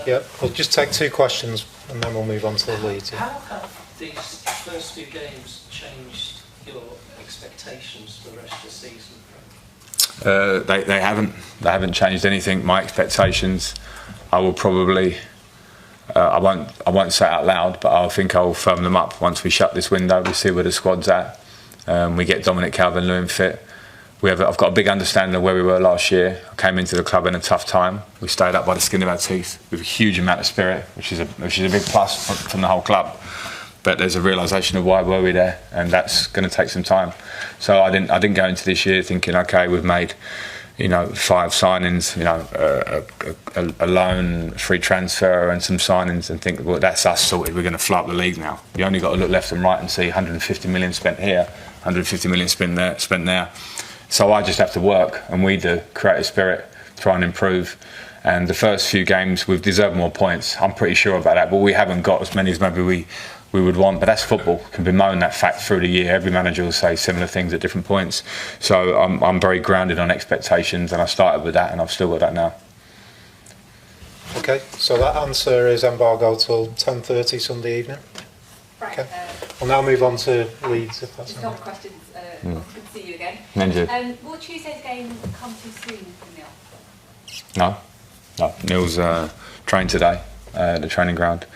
Yeah, we'll just take two questions and then we'll move on to the Leeds. Yeah. How have these first few games changed your expectations for the rest of the season? They haven't changed anything. My expectations, I will probably, I won't say it out loud, but I think I will firm them up once we shut this window. We see where the squad's at. We get Dominic Calvert-Lewin fit. I've got a big understanding of where we were last year. I came into the club in a tough time. We stayed up by the skin of our teeth with a huge amount of spirit, which is a big plus from the whole club. But there's a realisation of why were we there, and that's going to take some time. So I didn't go into this year thinking, okay, we've made 5 signings, a loan, free transfer, and some signings, and think, well, that's us sorted. We're going to fly up the league now. You only got to look left and right and see 150 million spent here, 150 million spent there. So I just have to work, and we do, create a spirit, try and improve. And the first few games, we've deserved more points. I'm pretty sure about that, but we haven't got as many as maybe we would want. But that's football. Can bemoan that fact through the year. Every manager will say similar things at different points. So I'm very grounded on expectations, and I started with that, and I've still got that now. Okay, so that answer is embargo till 10:30 Sunday evening. Right. Okay. We'll now move on to Leeds, if that's just a couple of questions. Good to see you again. Will Tuesday's game come too soon for Neil? No. Neil's trained today at the training ground.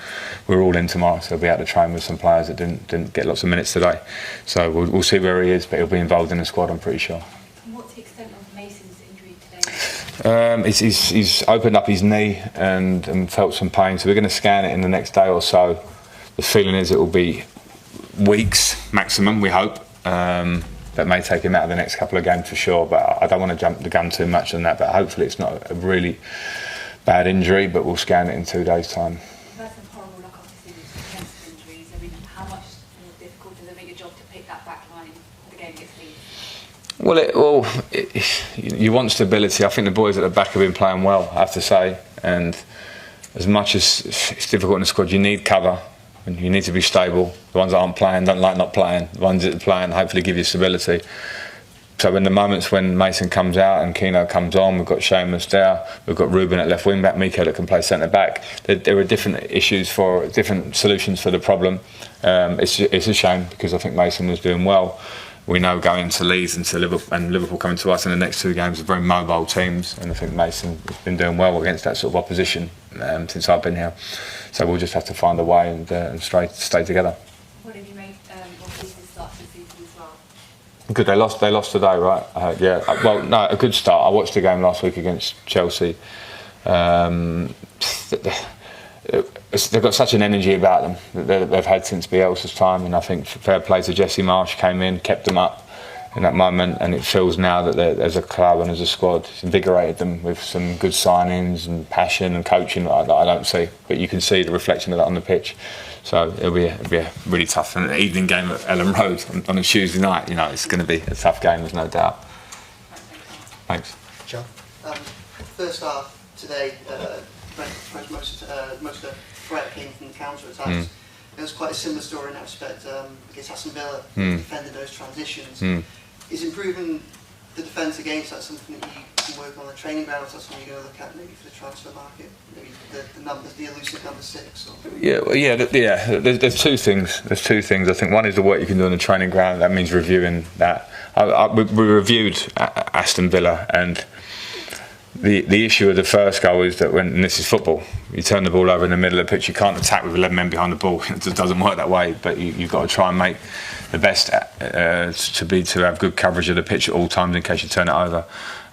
We're all in tomorrow, so he'll be out to train with some players that didn't get lots of minutes today. So we'll see where he is, but he'll be involved in the squad, I'm pretty sure. And what's the extent of Mason's injury today? He's opened up his knee and felt some pain, so we're going to scan it in the next day or so. The feeling is it will be weeks maximum, we hope. That may take him out of the next couple of games for sure, but I don't want to jump the gun too much on that. But hopefully it's not a really bad injury, but we'll scan it in 2 days' time. That's a horrible luck, obviously, with defensive injuries. I mean, how much more difficult does it make your job to pick that back line for the game against Leeds? You want stability. I think the boys at the back have been playing well, I have to say. And as much as it's difficult in the squad, you need cover. And you need to be stable. The ones that aren't playing don't like not playing. The ones that are playing hopefully give you stability. So in the moments when Mason comes out and Keno comes on, we've got Seamus there, we've got Ruben at left wing back, Miko that can play centre back. There are different different solutions for the problem. It's a shame because I think Mason was doing well. We know going to Leeds and to Liverpool coming to us in the next 2 games are very mobile teams, and I think Mason has been doing well against that sort of opposition since I've been here. So we'll just have to find a way and stay together. What have you made of Leeds' start to the season as well? Good. They lost today, right? Yeah. Well, no, a good start. I watched the game last week against Chelsea. They've got such an energy about them that they've had since Bielsa's time, and I think fair play to Jesse Marsh, came in, kept them up in that moment, and it feels now that as a club and as a squad, it's invigorated them with some good signings and passion and coaching that I don't see, but you can see the reflection of that on the pitch. So it'll be a really tough evening game at Ellen Road on a Tuesday night. It's going to be a tough game, there's no doubt. Thanks. John? First half today, most of the threat came from the counter-attacks. It was quite a similar story in that respect against Aston Villa, defending those transitions. Is improving the defence against that something that you can work on the training ground, or is that something you're going to look at maybe for the transfer market? Maybe the numbers, the elusive number 6? Or? There's two things. I think one is the work you can do on the training ground. That means reviewing that. We reviewed Aston Villa, and the issue of the first goal is that and this is football, you turn the ball over in the middle of the pitch, you can't attack with 11 men behind the ball. It just doesn't work that way, but you've got to try and make the best to have good coverage of the pitch at all times in case you turn it over.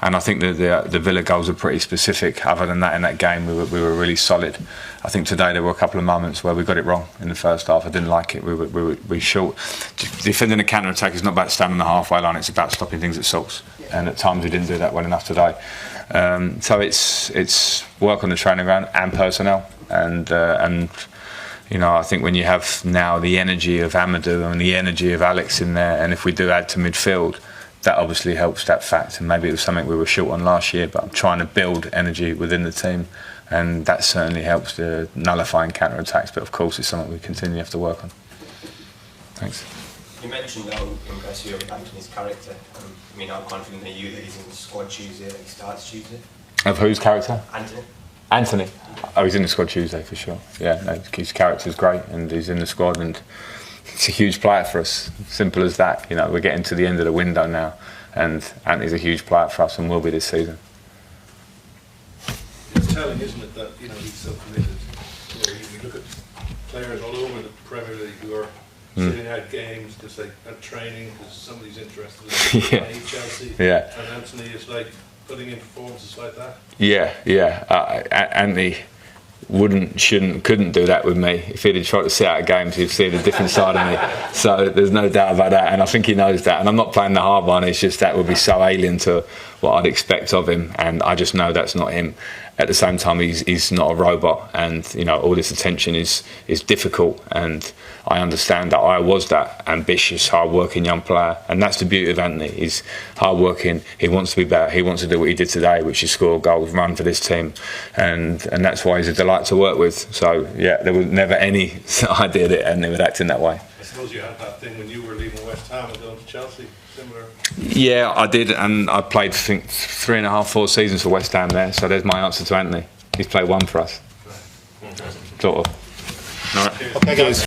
And I think that the Villa goals are pretty specific. Other than that, in that game we were really solid. I think today there were a couple of moments where we got it wrong in the first half. I didn't like it. We were short. Defending a counter attack is not about standing on the halfway line, it's about stopping things at source, and at times we didn't do that well enough today. So it's work on the training ground and personnel, and I think when you have now the energy of Amadou and the energy of Alex in there, and if we do add to midfield, that obviously helps that fact. And maybe it was something we were short on last year, but I'm trying to build energy within the team, and that certainly helps the nullifying counter attacks. But of course, it's something we continue to have to work on. Thanks. You mentioned how impressed you with Anthony's character. How confident are you that he's in the squad Tuesday, that he starts Tuesday? Of whose character? Anthony. Anthony. Oh, he's in the squad Tuesday for sure. Yeah, no, his character's great, and he's in the squad, and it's a huge player for us. Simple as that. You know, we're getting to the end of the window now, and Anthony's a huge player for us, and will be this season. It's telling, isn't it, that he's so committed. You look at players all over the Premier League who are sitting out games because at training because somebody's interested in playing Chelsea. Yeah. And Anthony is like putting in performances like that. Yeah. Anthony couldn't do that with me. If he'd have tried to sit out games, he'd see a different side of me. So there's no doubt about that, and I think he knows that. And I'm not playing the hard one. It's just that would be so alien to what I'd expect of him, and I just know that's not him. At the same time, he's not a robot, and all this attention is difficult, and I understand that I was that ambitious, hard-working young player, and that's the beauty of Anthony. He's hard-working. He wants to be better. He wants to do what he did today, which is score goals, run for this team, and that's why he's a delight to work with. So yeah, there was never any idea that Anthony would act in that way. I suppose you had that thing when you were leaving West Ham and going to Chelsea. Similar. Yeah, I did, and I played, I think, 3.5, 4 seasons for West Ham there. So there's my answer to Anthony. He's played one for us. Sort of. All right. Okay, guys.